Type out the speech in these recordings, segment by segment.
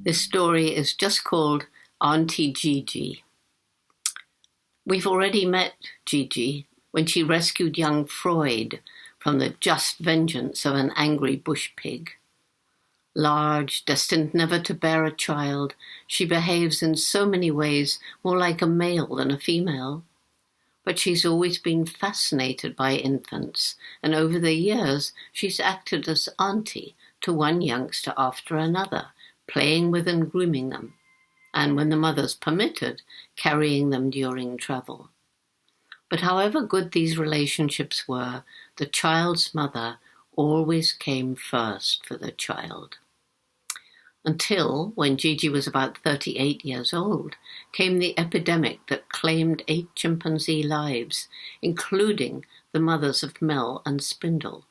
This story is just called Auntie Gigi. We've already met Gigi when she rescued young Freud from the just vengeance of an angry bush pig. Large, destined never to bear a child, she behaves in so many ways more like a male than a female. But she's always been fascinated by infants, and over the years she's acted as auntie to one youngster after another, playing with and grooming them, and when the mothers permitted, carrying them during travel. But however good these relationships were, the child's mother always came first for the child. Until, when Gigi was about 38 years old, came the epidemic that claimed 8 chimpanzee lives, including the mothers of Mel and Spindle.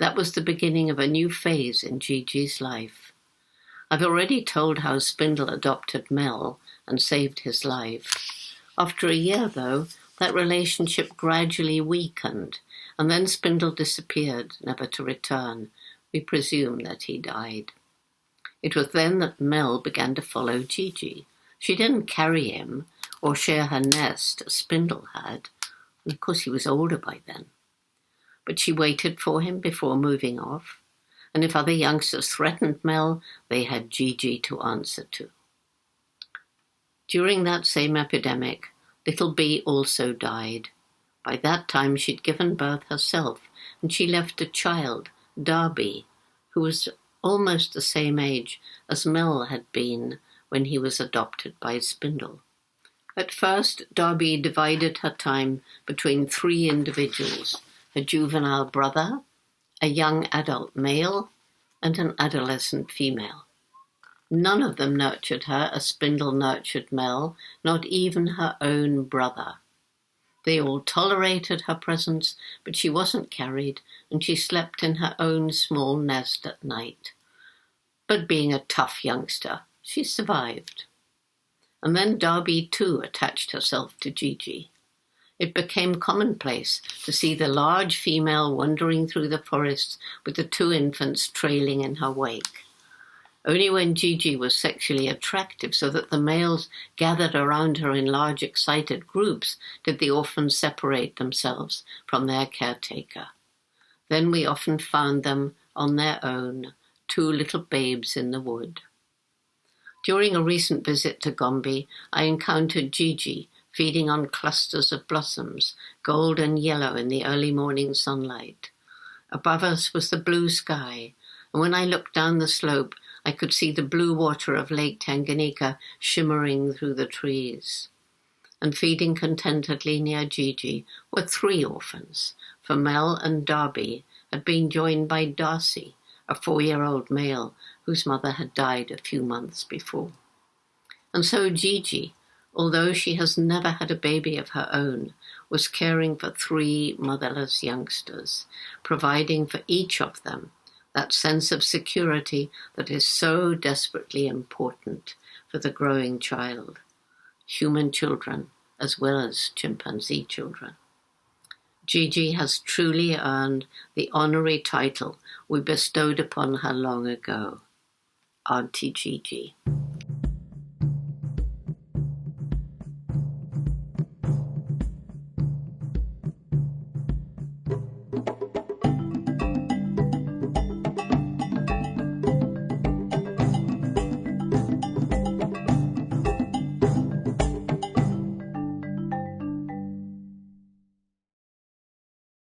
That was the beginning of a new phase in Gigi's life. I've already told how Spindle adopted Mel and saved his life. After a year, though, that relationship gradually weakened, and then Spindle disappeared, never to return. We presume that he died. It was then that Mel began to follow Gigi. She didn't carry him or share her nest as Spindle had, and of course he was older by then. But she waited for him before moving off, and if other youngsters threatened Mel, they had Gigi to answer to. During that same epidemic, little Bee also died. By that time she'd given birth herself, and she left a child, Darby, who was almost the same age as Mel had been when he was adopted by Spindle. At first, Darby divided her time between 3 individuals, a juvenile brother, a young adult male, and an adolescent female. None of them nurtured her as Spindle nurtured Mel, not even her own brother. They all tolerated her presence, but she wasn't carried, and she slept in her own small nest at night. But being a tough youngster, she survived. And then Darby too attached herself to Gigi. It became commonplace to see the large female wandering through the forests with the 2 infants trailing in her wake. Only when Gigi was sexually attractive, so that the males gathered around her in large excited groups, did the orphans separate themselves from their caretaker. Then we often found them on their own, 2 little babes in the wood. During a recent visit to Gombe, I encountered Gigi feeding on clusters of blossoms, gold and yellow in the early morning sunlight. Above us was the blue sky, and when I looked down the slope, I could see the blue water of Lake Tanganyika shimmering through the trees. And feeding contentedly near Gigi were 3 orphans, for Mel and Darby had been joined by Darcy, a 4-year-old male whose mother had died a few months before. And so Gigi, although she has never had a baby of her own, was caring for 3 motherless youngsters, providing for each of them that sense of security that is so desperately important for the growing child, human children as well as chimpanzee children. Gigi has truly earned the honorary title we bestowed upon her long ago, Auntie Gigi.